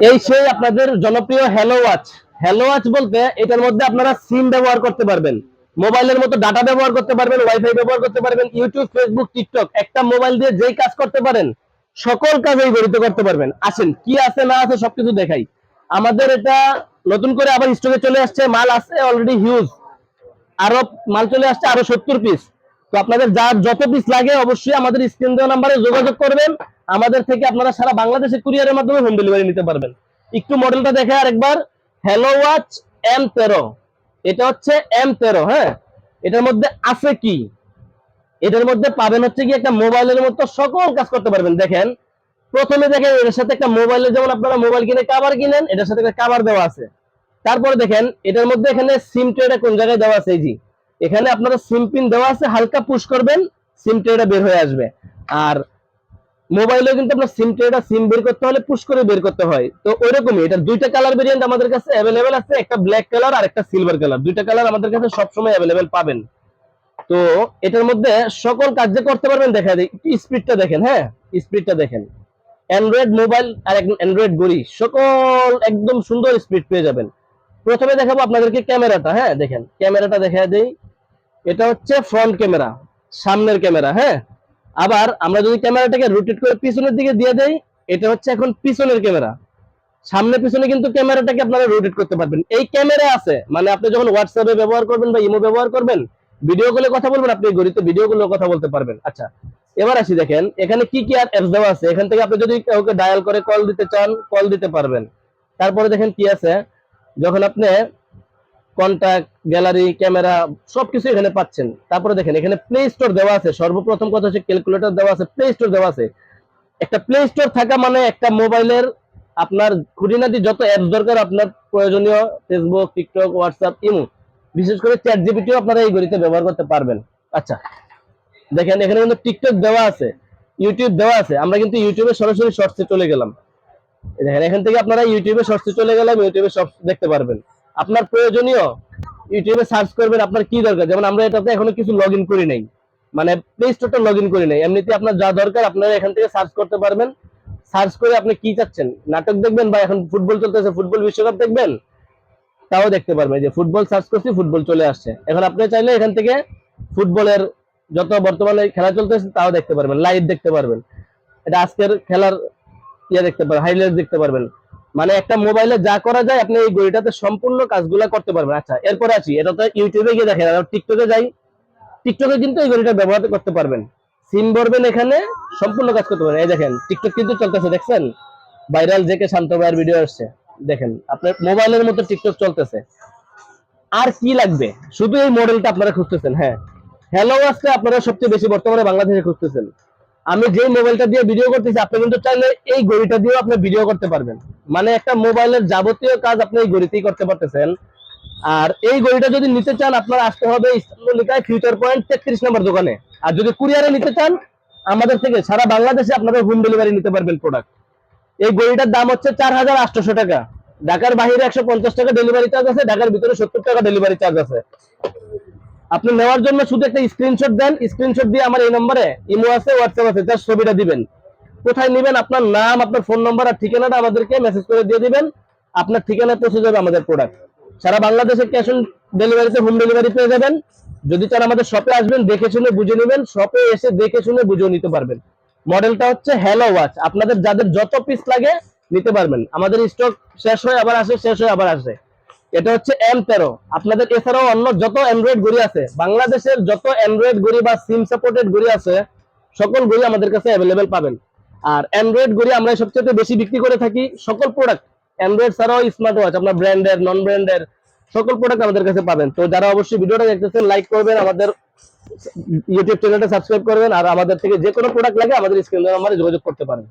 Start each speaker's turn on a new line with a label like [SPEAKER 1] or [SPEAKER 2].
[SPEAKER 1] এই সেই আপনাদের জনপ্রিয় হ্যালো ওয়াচ। হ্যালো ওয়াচ বলতে এটার মধ্যে আপনারা সিম ব্যবহার করতে পারবেন, মোবাইলের মতো ডাটা ব্যবহার করতে পারবেন, ওয়াইফাই ব্যবহার করতে পারবেন, ইউটিউব, ফেসবুক, টিকটক একটা মোবাইল দিয়ে যেই কাজ করতে পারেন সকল কাজ এই ঘড়িতে করতে পারবেন। আসেন কি আছে না আছে সবকিছু দেখাই। আমাদের এটা নতুন করে আবার স্টকে চলে আসছে, মাল আছে অলরেডি হিউজ, আরো মাল চলে আসছে আরো 70 পিস। তো আপনাদের যার যত পিস লাগে অবশ্যই আমাদের স্ক্রিন দেওয়া নাম্বারে যোগাযোগ করবেন। আমাদের থেকে আপনারা সারা বাংলাদেশে কুরিয়ারের মাধ্যমে হোম ডেলিভারি নিতে পারবেন। একটু মডেলটা দেখে আরেকবার, হ্যালো ওয়াচ M13। এটা হচ্ছে M13। হ্যাঁ, এটার মধ্যে আছে কি, এটার মধ্যে পাবেন হচ্ছে কি একটা মোবাইলের মতো সকল কাজ করতে পারবেন। দেখেন প্রথমে দেখেন এর সাথে একটা মোবাইলে যেমন আপনারা মোবাইল কিনে কভার কিনেন, এটার সাথে একটা কভার দেওয়া আছে। তারপরে দেখেন এটার মধ্যে এখানে সিম ট্রেটা কোন জায়গায় দেওয়া আছে, এই যে এখানে আপনারা সিম পিন দেওয়া আছে, হালকা পুশ করবেন সিম ট্রেটা বের হয়ে আসবে। আর মোবাইলেও কিন্তু আপনার সিম ট্রেটা সিম বের করতে হলে পুশ করে বের করতে হয়। তো ওইরকমই এটার দুইটা কালার ভেরিয়েন্ট আমাদের কাছে অ্যাভেলেবেল আছে, একটা ব্ল্যাক কালার আর একটা সিলভার কালার। দুইটা কালার আমাদের কাছে সবসময় অ্যাভেলেবেল পাবেন। তো এটার মধ্যে সকল কাজ যে করতে পারবেন দেখা যায়, স্পিডটা দেখেন। হ্যাঁ, স্পিডটা দেখেন। অ্যান্ড্রয়েড মোবাইল আর অ্যান্ড্রয়েড ঘড়ি সকল একদম সুন্দর স্পিড পেয়ে যাবেন। প্রথমে দেখাবো আপনাদেরকে ক্যামেরাটা। হ্যাঁ দেখেন ক্যামেরাটা দেখা দেই, এটা হচ্ছে ফ্রন্ট ক্যামেরা, সামনের ক্যামেরা। হ্যাঁ, আবার আমরা যদি ক্যামেরাটাকে রোটেট করে পিছনের দিকে দিয়ে দেই, এটা হচ্ছে এখন পিছনের ক্যামেরা। সামনে পিছনে কিন্তু ক্যামেরাটাকে আপনারা রোটেট করতে পারবেন। এই ক্যামেরা আছে মানে আপনি যখন হোয়াটসঅ্যাপে ব্যবহার করবেন বা ইমো ব্যবহার করবেন, ভিডিও কলে কথা বলবেন, আপনি ঘড়িতে ভিডিও কলে কথা বলতে পারবেন। আচ্ছা, এবার আসি দেখেন এখানে কি কি আর অ্যাপস দেওয়া আছে। এখান থেকে আপনি যদি কাউকে ডায়াল করে কল দিতে চান কল দিতে পারবেন। তারপরে দেখেন কি আছে, যখন আপনি কন্টাক্ট, গ্যালারি, ক্যামেরা সবকিছু এখানে পাচ্ছেন। তারপরে দেখেন এখানে প্লে স্টোর দেওয়া আছে। সর্বপ্রথম কথা হচ্ছে ক্যালকুলেটর দেওয়া আছে, প্লে স্টোর দেওয়া আছে। একটা প্লে স্টোর থাকা মানে একটা মোবাইলের আপনার খুঁটিনাটি যত অ্যাপস দরকার আপনার প্রয়োজনীয়, ফেসবুক, টিকটক, হোয়াটসঅ্যাপ, ইমো, বিশেষ করে চ্যাট জিপিটিও আপনারা এই ঘড়িতে ব্যবহার করতে পারবেন। আচ্ছা, দেখেন এখানে কিন্তু টিকটক দেওয়া আছে, ইউটিউব দেওয়া আছে। আমরা কিন্তু ইউটিউবে সরাসরি শর্টসে চলে গেলাম। দেখেন এখান থেকে আপনারা ইউটিউবে শর্টসে চলে গেলাম, ইউটিউবে শর্টস দেখতে পারবেন। আপনার প্রয়োজনীয় ইউটিউবে সার্চ করবেন আপনার কি দরকার। যেমন আমরা এটাতে এখনো কিছু লগ ইন করি নাই, মানে প্লে স্টোরটা লগ ইন করি নাই। এমনিতে আপনার যা দরকার আপনারা এখান থেকে সার্চ করতে পারবেন। সার্চ করে আপনি কি চাচ্ছেন, নাটক দেখবেন বা এখন ফুটবল চলতেছে ফুটবল বিশ্বকাপ দেখবেন, তাও দেখতে পারবেন। যে ফুটবল সার্চ করছি, ফুটবল চলে আসছে। এখন আপনি চাইলে এখান থেকে ফুটবলের যত বর্তমানে খেলা চলতেছে তাও দেখতে পারবেন, লাইভ দেখতে পারবেন। এটা আজকের খেলার ইয়ে দেখতে পারবেন, হাইলাইট দেখতে পারবেন। মানে একটা মোবাইলে যা করা যায় আপনি এই ঘড়িটাতে সম্পূর্ণ কাজগুলো করতে পারবেন। আচ্ছা, এরপরে আছি, এটা তো ইউটিউবে গিয়ে দেখেন। আর টিকটকে যাই, টিকটকে কিন্তু এই ঘড়িটা ব্যবহার করতে পারবেন। সিম ভরবেন, এখানে সম্পূর্ণ কাজ করতে পারবেন। এই দেখেন টিকটক কিন্তু চলতেছে, দেখছেন ভাইরাল জেকে শান্ত ভাইয়ের ভিডিও আসছে। দেখেন আপনার মোবাইলের মতো টিকটক চলতেছে। আর কি লাগবে, শুধু এই মডেলটা আপনারা খুঁজতেছেন। হ্যাঁ, হ্যালো ওয়াচটা আপনারা সবচেয়ে বেশি বর্তমানে বাংলাদেশে খুঁজতেছেন। আমি যে মোবাইলটা দিয়ে ভিডিও করতেছি আপনি কিন্তু চাইলে এই ঘড়িটা দিয়েও আপনি ভিডিও করতে পারবেন। মানে একটা মোবাইলের যাবতীয় কাজ আপনি এই ঘড়িতেই করতে পারতেছেন। আর এই ঘড়িটা যদি নিতে চান আপনার আসতে হবে ইস্তাম্বুলিকায় ফিউচার পয়েন্ট 33 নম্বর দোকানে। আর যদি কুরিয়ারে নিতে চান আমাদের থেকে সারা বাংলাদেশে আপনাদের হোম ডেলিভারি নিতে পারবেন প্রোডাক্ট। এই ঘড়িটার দাম হচ্ছে 4800 টাকা। ঢাকার বাইরে 150 টাকা ডেলিভারি চার্জ আছে, ঢাকার ভিতরে 70 টাকা ডেলিভারি চার্জ আছে। আপনি নেওয়ার জন্য শুধু একটা স্ক্রিনশট দেন, স্ক্রিনশট দিয়ে আমার এই নম্বরে ইমো আছে, হোয়াটসঅ্যাপ আছে, জাস্ট ছবিটা দিবেন। কোথায় নেবেন, আপনার নাম, আপনার ফোন নাম্বার আর ঠিকানাটা আমাদেরকে মেসেজ করে দিয়ে দিবেন। আপনার ঠিকানায় পৌঁছে যাবে আমাদের প্রোডাক্ট। সারা বাংলাদেশে ক্যাশ অন ডেলিভারিতে হোম ডেলিভারি পেয়ে যাবেন। যদি চান আমাদের শপে আসবেন, দেখে শুনে বুঝে নেবেন, শপে এসে দেখে শুনে বুঝে নিতে পারবেন। মডেলটা হচ্ছে হ্যালো ওয়াচ, আপনাদের যাদের যত পিস লাগে নিতে পারবেন। আমাদের স্টক শেষ হয় আবার আসে, শেষ হয় আবার আসে। এটা হচ্ছে M13। আপনাদের এছাড়াও অন্য যত অ্যান্ড্রয়েড ঘড়ি আছে, বাংলাদেশের যত অ্যান্ড্রয়েড ঘড়ি বা সিম সাপোর্টেড ঘড়ি আছে সকল ঘড়ি আমাদের কাছে অ্যাভেলেবেল পাবেন। আর অ্যান্ড্রয়েড ঘড়ি আমরা সবচেয়ে বেশি বিক্রি করে থাকি। সকল প্রোডাক্ট অ্যান্ড্রয়েড ছাড়াও স্মার্ট ওয়াচ, আপনার ব্র্যান্ডের নন ব্র্যান্ডের সকল প্রোডাক্ট আমাদের কাছে পাবেন। তো যারা অবশ্যই ভিডিওটা দেখতেছেন লাইক করবেন, আমাদের ইউটিউব চ্যানেলটা সাবস্ক্রাইব করবেন। আর আমাদের থেকে যে কোনো প্রোডাক্ট লাগে আমাদের স্ক্রিন নাম্বারে যোগাযোগ করতে পারেন।